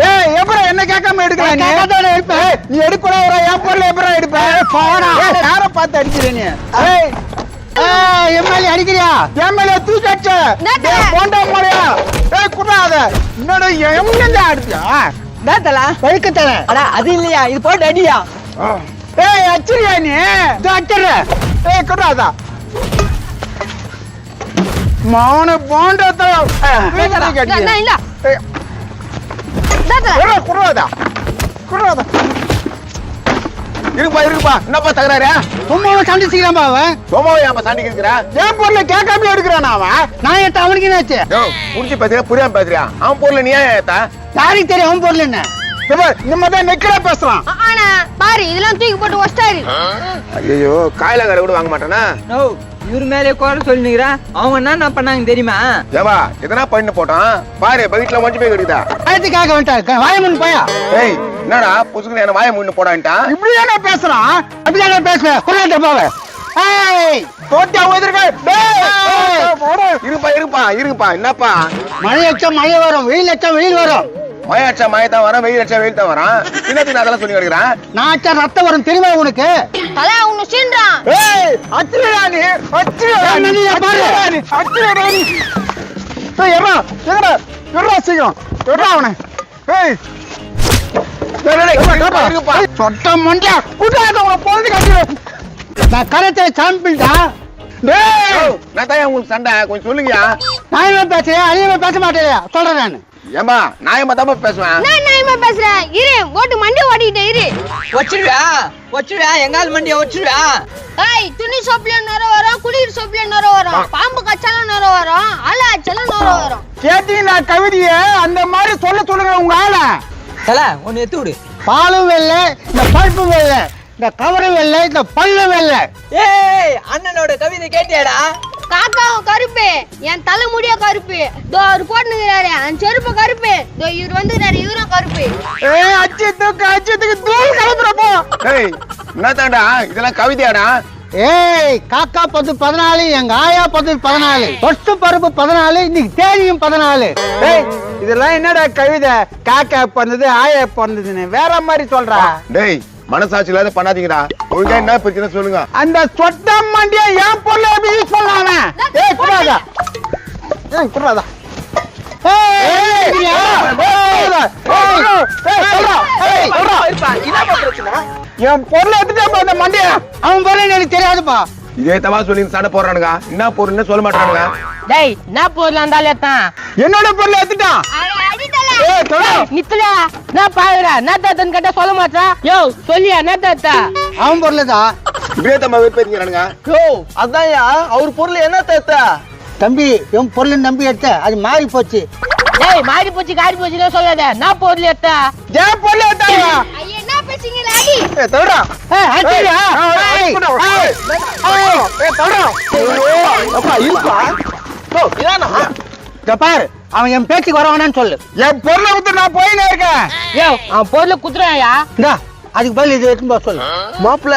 ஏய் எப்பற என்ன கேட்காம எடுக்கற நீ நீ எடுக்கற என் பொருளை எப்பற எடுப்ப போடா யாரை பார்த்து அடிக்கிற நீ ஏய் எம்எல்ஏ அடிக்கிறியா எம்எல்ஏ தூக்கி அடிச்ச போண்டா போறியா ஏய் குடாத இன்னொரு எம்எல்ஏ அடிச்சா டேத்தல பைக்கத்தல அட அது இல்லையா இது போட்டு அடியா ஏய் அச்சிரியா நீ அச்சற ஏய் குடாத மானே போண்டா இல்ல இல்ல குடாத குடாத இருக்குப்பா என்னப்பா தகராறு சும்மாவை சண்டை செய்யலாமா அவன் சோமாவை ஏன் சண்டைக்கு இருக்கிறா என் பொருளை கேட்காம எடுக்கிறான் அவன் நான் ஏத்த அவனுக்கு என்னாச்சு புடிச்சு பேசுறியா புரியாம பேசுறியா அவன் பொருள் நீ ஏன் ஏத்தா யாருக்கு தெரியும் அவன் பொருள் என்ன நம்ம தான் நெக்கடா பேசுறான் ஆனா பாரு இதெல்லாம் தூக்கி போட்டு வச்சிட்டாரு ஐயோ காயிலங்கரை கூட வாங்க மாட்டானா இவரு மேலே குறை சொல்லிக்கிறா அவங்க என்ன பண்ணாங்க தெரியுமா ஏவா எதனா பண்ணு போட்டான் பாரு பக்கெட்ல மஞ்சள் போய் கடிதா கேட்க வேண்டாம் வாயமுன் போயா ஏய் என்னடா புசுக்கு என்ன வாய முன்னு போடான்ட்டான் இப்படி என்ன பேசுறான் அப்படியே பேசுவேன் குறையாட்ட போவே ஏய் தோட்டா ஓதிருக்க இருப்பா என்னப்பா மழை அச்சா மழை வரும் வெயில் அச்சா வெயில் வரும் மழை அச்சா மழை தான் வரான் வெயில் அச்சா வெயில் தான் வரான் சின்ன அதெல்லாம் சொல்லி கிடக்குறான் நான் அச்சா ரத்தம் வரும் தெரியுமா உனக்கு தலை உன்னை சீன்றான் ஏய் அச்சிரடானி அச்சிரடானி ஏய் எறா எறா சீக்கிரம் எறா அவனை ஏய் சொட்ட மண்டியா குட்டாத உன போந்து கட்டி நான் கரத்தை சாம்பிள்டா டேய் நான் தான் உங்களுக்கு சண்டை கொஞ்சம் சொல்லுங்கயா நான் என்ன பேசுறேன் அதிகமா பேச மாட்டேயா சொல்றேன் நான் ஏமா நான் தான் பேசுவேன் நான் நியாயமா பேசுறேன் இரு ஓட்டு மண்டி ஓடிட்டே இரு வச்சிருவா எங்கால் மண்டிய வச்சிருவா ஏய் துணி சோப்ல நொர வரும் குளிர் சோப்ல நொர வரும் பாம்பு கச்சாலும் நொர வரும் ஆளை அச்சாலும் நொர வரும் கேட்டீங்களா கவிதைய அந்த மாதிரி சொல்லுங்க உங்க ஆள தல ஒன்னு எத்து விடு பாலும் வெள்ளை இந்த பழுப்பு வெள்ளை இந்த கவரும் வெள்ளை இந்த பல்லு வெள்ளை ஏய் அண்ணனோட கவிதை கேட்டியாடா காக்காவும் கருப்பு என் தலை முடிய கருப்பு ஒரு போட்டுக்கிறாரு அந்த செருப்பு கருப்பு இவர் வந்துக்கிறாரு இவரும் கருப்பு ஏய் அச்சத்துக்கு தூள் கலப்புறப்போ ஏய் என்னதான்டா இதெல்லாம் கவிதையாடா ஏய் காக்கா 14 எங்க ஆயா 14 ஃபர்ஸ்ட் பருப்பு 14 இன்னைக்கு தேதியும் 14 ஏய் இதெல்லாம் என்னடா கவிதை காக்கா பிறந்தது ஆயா பிறந்ததுன்னு வேற மாதிரி சொல்றா டேய் மனசாட்சி இல்லாத பண்ணாதீங்கடா ஒழுங்கா என்ன பிரச்சனை சொல்லுங்க அந்த சொட்ட மண்டியா ஏன் பொருளை எப்படி யூஸ் பண்ணலாமே ஏய் குடாதா என் பொருளை எடுத்துட்டா அந்த மண்டியா அவன் பொருள் எனக்கு தெரியாதுப்பா இதே தவா சொல்லி சண்டை போடுறானுங்க என்ன பொருள்னு சொல்ல மாட்டானுங்க டேய் நான் போர்ல இருந்தாலேத்தான் என்னோட பொருளை எடுத்துட்டான் நித்துல நான் பாக்குறேன் நேத்தாத்தன் கேட்டா சொல்ல மாட்டா யோ சொல்லியா நேத்தாத்தா அவன் பொருள்தான் இப்படியே தம்மா வெறுப்பேத்திக்கிறானுங்க யோ அதான்யா அவர் பொருள் என்ன தாத்தா தம்பி என் பொருள் நம்பி எடுத்த அது மாறி போச்சு டேய் மாறி போச்சு காரி போச்சுன்னு சொல்லாத நான் பொருள் எடுத்தா என் பொருள் எடுத்தாங்க ஐயா என்ன பேசுறீங்களா அடி தவிரா அடியா பாரு அவன் என் பேச்சுக்கு வரவானான்னு சொல்லு என் பொருளை விட்டு நான் போயினே இருக்கேன் யோ அவன் பொருளை குத்துறாயா இந்தா அதுக்கு பதில் இது எடுத்துன்னு போக சொல்லு மாப்பிள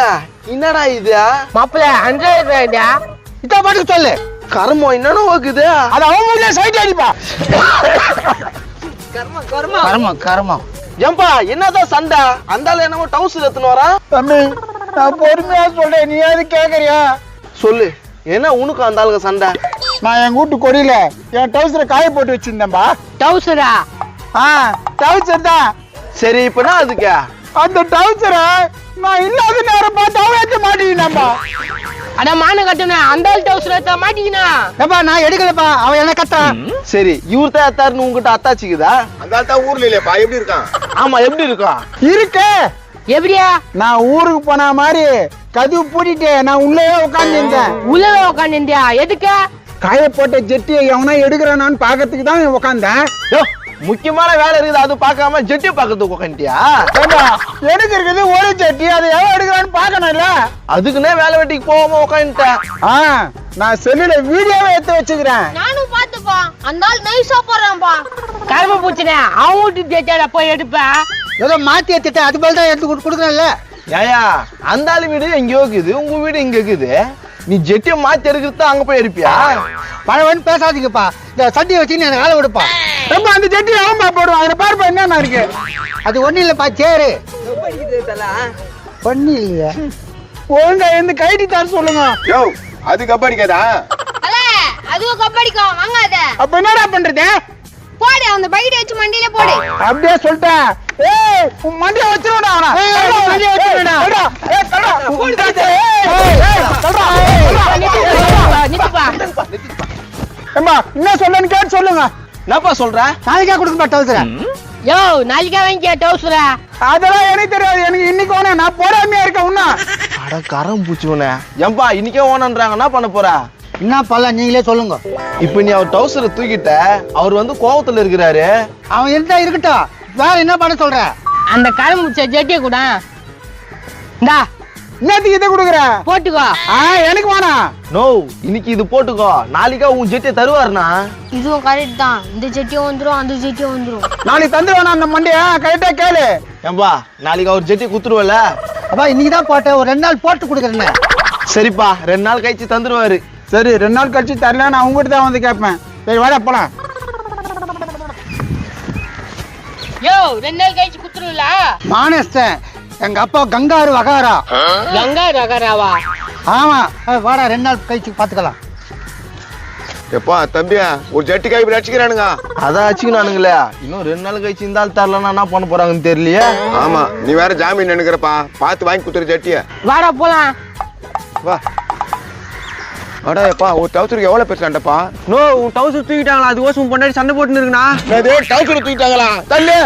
என்னடா இது மாப்பிள 100 ரூபாய்டா இத பாட்டுக்கு சொல்லு கர்மம் என்னன்னு ஓக்குது அது அவன் மூஞ்சில சைட் அடிப்பா கர்மம் ஏம்பா என்னதான் சண்டை அந்தால என்னமோ டவுசர் எடுத்துன்னு வரா தம்பி நான் பொறுமையா சொல்றேன் நீ யாரு கேக்குறியா சொல்லு என்ன உனக்கு அந்த ஆளுக்கு சண்டை நான் என் வீட்டு கொடியில என் டவுசரை காய போட்டு வச்சிருந்தேன்பா டவுசரா டவுசர் தான் சரி இப்பனா அதுக்கு அந்த டவுசரை நான் இல்லாத நேரம் பார்த்து அவன் ஏற்ற மாட்டேங்கினாம்பா அட மான கட்டுன அந்த டவுசர் எடுத்தா மாட்டீங்கனா ஏப்பா நான் எடுக்கலப்பா அவன் என்ன கத்தான் சரி இவர் தான் அத்தாருன்னு உங்ககிட்ட அத்தாச்சிக்குதா அந்த ஆள் தான் ஊர்ல இல்லையாப்பா எப்படி இருக்கான் ஆமா எப்படி இருக்கும் இருக்கு எப்படியா நான் ஊருக்கு போன மாதிரி கதவு பூட்டிட்டு நான் உள்ளே உட்கார்ந்து இருந்தேன் உள்ள உட்காந்துந்தியா எதுக்கு காய போட்ட ஜெட்டியை எவனா எடுக்கிறானான்னு பாக்கிறதுக்கு தான் உட்காந்தேன் முக்கியமான வேலை இருக்குது அது பார்க்காம ஜெட்டி பார்க்கறதுக்கு உட்காந்துட்டியா எனக்கு இருக்குது ஒரு ஜெட்டி அதை எவன் எடுக்கிறான்னு பாக்கணும்ல அதுக்குன்னே வேலை வெட்டிக்கு போகாம உட்காந்துட்டேன் நான் செல்லுல வீடியோவை எடுத்து வச்சுக்கிறேன் நானும் பாத்துப்பா அந்த ஆள் நைஸா போறான்பா கரும்பு பூச்சினே அவன் வீட்டு ஜெட்டியாடா போய் எடுப்பேன் ஏதோ மாத்தி எடுத்துட்டு அது போல தான் எடுத்து கொடுக்குறேன்ல ஏயா அந்த ஆளு வீடு எங்கேயோ இருக்குது உங்க வீடு இங்க இருக்குது நீ ஜெட்டியை மாத்தி எடுக்கிறது அங்க போய் எடுப்பியா? பழவன் பேசாதீங்கப்பா. இந்த சட்டியை வச்சு எனக்கு வேலை விடுப்பா. ரொம்ப அந்த ஜெட்டி அவன்பா போடுவான். அதுல பாருப்பா என்னென்ன இருக்கு. அது ஒண்ணு இல்லப்பா, சேரு பண்ணி இல்லையா? ஒழுங்கா இருந்து கைட்டி தர சொல்லுங்க. யோ அது கப்படிக்காதா? அல அதுவும் கப்படிக்கும் வாங்காத. அப்ப என்னடா பண்றது? போடு அந்த பக்கெட் வச்சு மண்டியில போடு. அப்படியே சொல்லிட்டேன். ஏய் உன் மண்டியை வச்சிருடா அவன. மண்டியை வச்சிருடா. ஏய் தடா. நித்துப்பா. ஏம்மா என்ன சொல்லன்னு கேட்டு சொல்லுங்க. என்னப்பா சொல்ற? நாளைக்கா கொடுக்க டவுசர. யோ நாளைக்கா வாங்கிக்க டவுசரா. அதெல்லாம் எனக்கு தெரியாது. எனக்கு இன்னைக்கு வேணும். நான் போடாமையா இருக்கேன் உன்ன. அட கரம் பூச்சுவனே. ஏம்பா இன்னைக்கே ஓனன்றாங்க, என்ன பண்ண போற? என்ன பண்ணல நீங்களே சொல்லுங்க. இப்ப நீ அவர் டவுசரை தூக்கிட்ட, அவர் வந்து கோவத்துல இருக்கிறாரு. அவன் இருந்தா இருக்கட்டும். வேற என்ன பண்ண சொல்ற? அந்த கரம் முடிச்ச ஜெட்டியை கூட இந்தா என்னத்துக்கு இதை கொடுக்குற? போட்டுக்கோ. எனக்கு வேணாம். நோ இன்னைக்கு இது போட்டுக்கோ, நாளைக்கா உன் ஜெட்டியை தருவாருனா. இதுவும் கரெக்ட் தான். இந்த ஜெட்டியும் வந்துரும் அந்த ஜெட்டியும் வந்துரும். நாளைக்கு தந்துருவானா அந்த மண்டியை? கரெக்டா கேளு. ஏம்பா நாளைக்கு அவர் ஜெட்டி குத்துருவல. அப்பா இன்னைக்கு தான் போட்டேன். ஒரு 2 நாள் போட்டு கொடுக்குறேன். சரிப்பா 2 நாள் கழிச்சு தந்துருவாரு. சரி 2 நாள் கழிச்சு தரல, நான் உங்ககிட்ட தான் வந்து கேட்பேன். சரி வாடா போலாம். யோ 2 நாள் கழிச்சு குத்துருல. மானஸ்தன் எங்க அப்பா கங்காரு வகாரா. கங்கா ரகராவா? ஆமா வாடா 2 நாள் கழிச்சு பாத்துக்கலாம். எப்பா தம்பியா ஒரு ஜெட்டி கை இப்படி அடிச்சுக்கிறானுங்க. அதான் அடிச்சுக்கிறானுங்களே. இன்னும் 2 நாள் கழிச்சு இந்த ஆள் தரலன்னா என்ன பண்ண போறாங்கன்னு தெரியலையே. ஆமா நீ வேற ஜாமீன் நினைக்கிறப்பா, பார்த்து வாங்கி குத்துரு ஜெட்டிய. வாடா போலாம். வா அடா எப்பா ஒரு டவுசருக்கு எவ்வளவு பேசுறான்டப்பா? நோ உன் டவுசர் தூக்கிட்டாங்களா? அது ஓசம் பொண்டாடி சண்டை போட்டுன்னு இருக்குண்ணா. டவுசர் தூக்கிட்டாங்களா? தள்ளு.